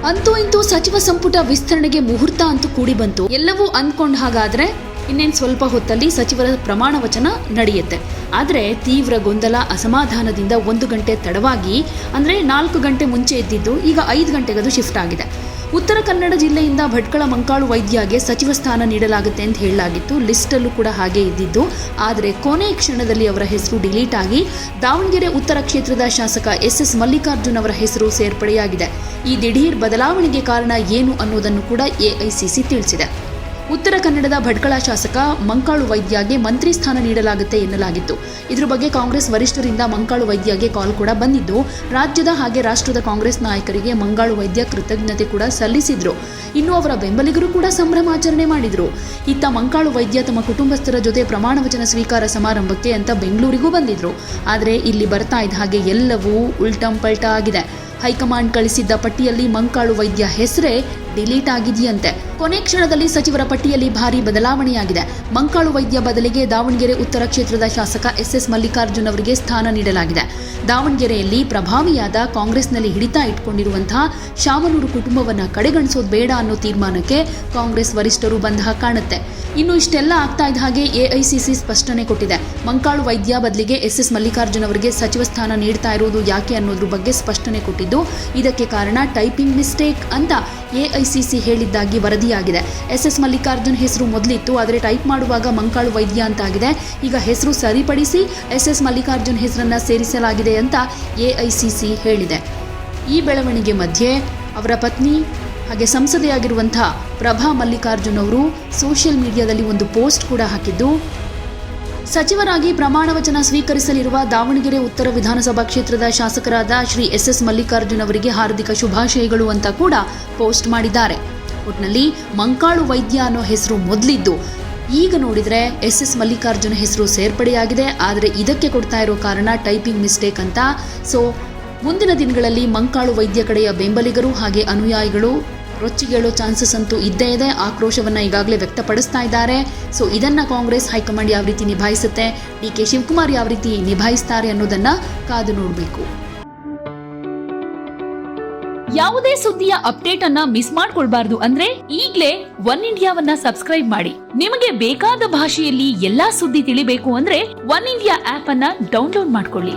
ಅಂತೂ ಇಂತೂ ಸಚಿವ ಸಂಪುಟ ವಿಸ್ತರಣೆಗೆ ಮುಹೂರ್ತ ಅಂತೂ ಕೂಡಿ ಬಂತು. ಎಲ್ಲವೂ ಅಂದ್ಕೊಂಡ ಹಾಗಾದ್ರೆ ಇನ್ನೇನು ಸ್ವಲ್ಪ ಹೊತ್ತಲ್ಲಿ ಸಚಿವರ ಪ್ರಮಾಣ ವಚನ ನಡೆಯುತ್ತೆ. ಆದರೆ ತೀವ್ರ ಗೊಂದಲ, ಅಸಮಾಧಾನದಿಂದ 1 ಗಂಟೆ ತಡವಾಗಿ ಅಂದರೆ 4 ಗಂಟೆ ಮುಂಚೆ ಇದ್ದಿದ್ದು ಈಗ 5 ಗಂಟೆಗೆ ಅದು ಶಿಫ್ಟ್ ಆಗಿದೆ. ಉತ್ತರ ಕನ್ನಡ ಜಿಲ್ಲೆಯಿಂದ ಭಟ್ಕಳ ಮಂಕಾಳು ವೈದ್ಯಗೆ ಸಚಿವ ಸ್ಥಾನ ನೀಡಲಾಗುತ್ತೆ ಅಂತ ಹೇಳಲಾಗಿತ್ತು. ಲಿಸ್ಟಲ್ಲೂ ಕೂಡ ಹಾಗೆ ಇದ್ದಿದ್ದು. ಆದರೆ ಕೊನೆ ಕ್ಷಣದಲ್ಲಿ ಅವರ ಹೆಸರು ಡಿಲೀಟ್ ಆಗಿ ದಾವಣಗೆರೆ ಉತ್ತರ ಕ್ಷೇತ್ರದ ಶಾಸಕ ಎಸ್ ಮಲ್ಲಿಕಾರ್ಜುನ್ ಅವರ ಹೆಸರು ಸೇರ್ಪಡೆಯಾಗಿದೆ. ಈ ದಿಢೀರ್ ಬದಲಾವಣೆಗೆ ಕಾರಣ ಏನು ಅನ್ನೋದನ್ನು ಕೂಡ ಎಐಸಿಸಿ ತಿಳಿಸಿದೆ. ಉತ್ತರ ಕನ್ನಡದ ಭಟ್ಕಳ ಶಾಸಕ ಮಂಕಾಳು ವೈದ್ಯಗೆ ಮಂತ್ರಿ ಸ್ಥಾನ ನೀಡಲಾಗುತ್ತೆ ಎನ್ನಲಾಗಿತ್ತು. ಇದ್ರ ಬಗ್ಗೆ ಕಾಂಗ್ರೆಸ್ ವರಿಷ್ಠರಿಂದ ಮಂಕಾಳು ವೈದ್ಯಗೆ ಕಾಲ್ ಕೂಡ ಬಂದಿದ್ದು, ರಾಜ್ಯದ ಹಾಗೆ ರಾಷ್ಟ್ರದ ಕಾಂಗ್ರೆಸ್ ನಾಯಕರಿಗೆ ಮಂಕಾಳು ವೈದ್ಯ ಕೃತಜ್ಞತೆ ಕೂಡ ಸಲ್ಲಿಸಿದ್ರು. ಇನ್ನು ಅವರ ಬೆಂಬಲಿಗರು ಕೂಡ ಸಂಭ್ರಮಾಚರಣೆ ಮಾಡಿದ್ರು. ಇತ್ತ ಮಂಕಾಳು ವೈದ್ಯ ತಮ್ಮ ಕುಟುಂಬಸ್ಥರ ಜೊತೆ ಪ್ರಮಾಣ ವಚನ ಸ್ವೀಕಾರ ಸಮಾರಂಭಕ್ಕೆ ಅಂತ ಬೆಂಗಳೂರಿಗೂ ಬಂದಿದ್ರು. ಆದರೆ ಇಲ್ಲಿ ಬರ್ತಾ ಇದ್ದ ಹಾಗೆ ಎಲ್ಲವೂ ಉಲ್ಟಂ ಪಲ್ಟಾ ಆಗಿದೆ. ಹೈಕಮಾಂಡ್ ಕಳಿಸಿದ್ದ ಪಟ್ಟಿಯಲ್ಲಿ ಮಂಕಾಳು ವೈದ್ಯ ಹೆಸರೇ ಡಿಲೀಟ್ ಆಗಿದೆಯಂತೆ. ಕೊನೆ ಕ್ಷಣದಲ್ಲಿ ಸಚಿವರ ಪಟ್ಟಿಯಲ್ಲಿ ಭಾರಿ ಬದಲಾವಣೆಯಾಗಿದೆ. ಮಂಕಾಳು ವೈದ್ಯ ಬದಲಿಗೆ ದಾವಣಗೆರೆ ಉತ್ತರ ಕ್ಷೇತ್ರದ ಶಾಸಕ ಎಸ್ ಮಲ್ಲಿಕಾರ್ಜುನ್ ಅವರಿಗೆ ಸ್ಥಾನ ನೀಡಲಾಗಿದೆ. ದಾವಣಗೆರೆಯಲ್ಲಿ ಪ್ರಭಾವಿಯಾದ ಕಾಂಗ್ರೆಸ್ನಲ್ಲಿ ಹಿಡಿತ ಇಟ್ಕೊಂಡಿರುವಂತಹ ಶಾಮನೂರು ಕುಟುಂಬವನ್ನ ಕಡೆಗಣಿಸೋದು ಬೇಡ ಅನ್ನೋ ತೀರ್ಮಾನಕ್ಕೆ ಕಾಂಗ್ರೆಸ್ ವರಿಷ್ಠರು ಬಂದ ಕಾಣುತ್ತೆ. ಇನ್ನು ಇಷ್ಟೆಲ್ಲ ಆಗ್ತಾ ಇದ್ದ ಹಾಗೆ ಎಐಸಿಸಿ ಸ್ಪಷ್ಟನೆ ಕೊಟ್ಟಿದೆ. ಮಂಕಾಳು ವೈದ್ಯ ಬದಲಿಗೆ ಎಸ್ ಮಲ್ಲಿಕಾರ್ಜುನ್ ಅವರಿಗೆ ಸಚಿವ ಸ್ಥಾನ ನೀಡ್ತಾ ಇರೋದು ಯಾಕೆ ಅನ್ನೋದ್ರ ಬಗ್ಗೆ ಸ್ಪಷ್ಟನೆ ಕೊಟ್ಟಿದ್ದು, ಇದಕ್ಕೆ ಕಾರಣ ಟೈಪಿಂಗ್ ಮಿಸ್ಟೇಕ್ ಅಂತ ಎಐಸಿಸಿ ಹೇಳಿದ್ದಾಗಿ ವರದಿಯಾಗಿದೆ. ಎಸ್ ಮಲ್ಲಿಕಾರ್ಜುನ್ ಹೆಸರು ಮೊದಲಿತ್ತು, ಆದರೆ ಟೈಪ್ ಮಾಡುವಾಗ ಮಂಕಾಳು ವೈದ್ಯ ಅಂತ ಆಗಿದೆ. ಈಗ ಹೆಸರು ಸರಿಪಡಿಸಿ ಎಸ್ ಮಲ್ಲಿಕಾರ್ಜುನ್ ಹೆಸರನ್ನ ಸೇರಿಸಲಾಗಿದೆ ಅಂತ ಎಐಸಿಸಿ ಹೇಳಿದೆ. ಈ ಬೆಳವಣಿಗೆ ಮಧ್ಯೆ ಅವರ ಪತ್ನಿ ಹಾಗೆ ಸಂಸದೆಯಾಗಿರುವಂತಹ ಪ್ರಭಾ ಮಲ್ಲಿಕಾರ್ಜುನ್ ಅವರು ಸೋಷಿಯಲ್ ಮೀಡಿಯಾದಲ್ಲಿ ಒಂದು ಪೋಸ್ಟ್ ಕೂಡ ಹಾಕಿದ್ದು, ಸಚಿವರಾಗಿ ಪ್ರಮಾಣ ವಚನ ಸ್ವೀಕರಿಸಲಿರುವ ದಾವಣಗೆರೆ ಉತ್ತರ ವಿಧಾನಸಭಾ ಕ್ಷೇತ್ರದ ಶಾಸಕರಾದ ಶ್ರೀ ಎಸ್ ಮಲ್ಲಿಕಾರ್ಜುನ್ ಅವರಿಗೆ ಹಾರ್ದಿಕ ಶುಭಾಶಯಗಳು ಅಂತ ಕೂಡ ಪೋಸ್ಟ್ ಮಾಡಿದ್ದಾರೆ. ಒಟ್ನಲ್ಲಿ ಮಂಕಾಳು ವೈದ್ಯ ಅನ್ನೋ ಹೆಸರು ಮೊದಲಿದ್ದು, ಈಗ ನೋಡಿದರೆ ಎಸ್ ಮಲ್ಲಿಕಾರ್ಜುನ್ ಹೆಸರು ಸೇರ್ಪಡೆಯಾಗಿದೆ. ಆದರೆ ಇದಕ್ಕೆ ಕೊಡ್ತಾ ಇರೋ ಕಾರಣ ಟೈಪಿಂಗ್ ಮಿಸ್ಟೇಕ್ ಅಂತ. ಸೊ ಮುಂದಿನ ದಿನಗಳಲ್ಲಿ ಮಂಕಾಳು ವೈದ್ಯ ಕಡೆಯ ಬೆಂಬಲಿಗರು ಹಾಗೆ ಅನುಯಾಯಿಗಳು ರೊಚ್ಚಿಗೇಳೋ ಚಾನ್ಸಸ್ ಅಂತೂ ಇದ್ದೇ ಇದೆ. ಆಕ್ರೋಶವನ್ನು ಈಗಾಗಲೇ ವ್ಯಕ್ತಪಡಿಸ್ತಾ ಇದ್ದಾರೆ. ಸೊ ಇದನ್ನ ಕಾಂಗ್ರೆಸ್ ಹೈಕಮಾಂಡ್ ಯಾವ ರೀತಿ ನಿಭಾಯಿಸುತ್ತೆ, ಡಿ.ಕೆ. ಶಿವಕುಮಾರ್ ಯಾವ ರೀತಿ ನಿಭಾಯಿಸ್ತಾರೆ ಅನ್ನೋದನ್ನ ಕಾದು ನೋಡಬೇಕು. ಯಾವುದೇ ಸುದ್ದಿಯ ಅಪ್ಡೇಟ್ ಅನ್ನ ಮಿಸ್ ಮಾಡ್ಕೊಳ್ಬಾರ್ದು ಅಂದ್ರೆ ಈಗ್ಲೇ ಒನ್ ಇಂಡಿಯಾವನ್ನ ಸಬ್ಸ್ಕ್ರೈಬ್ ಮಾಡಿ. ನಿಮಗೆ ಬೇಕಾದ ಭಾಷೆಯಲ್ಲಿ ಎಲ್ಲಾ ಸುದ್ದಿ ತಿಳಿಬೇಕು ಅಂದ್ರೆ ಒನ್ ಇಂಡಿಯಾ ಆಪ್ ಅನ್ನ ಡೌನ್ಲೋಡ್ ಮಾಡ್ಕೊಳ್ಳಿ.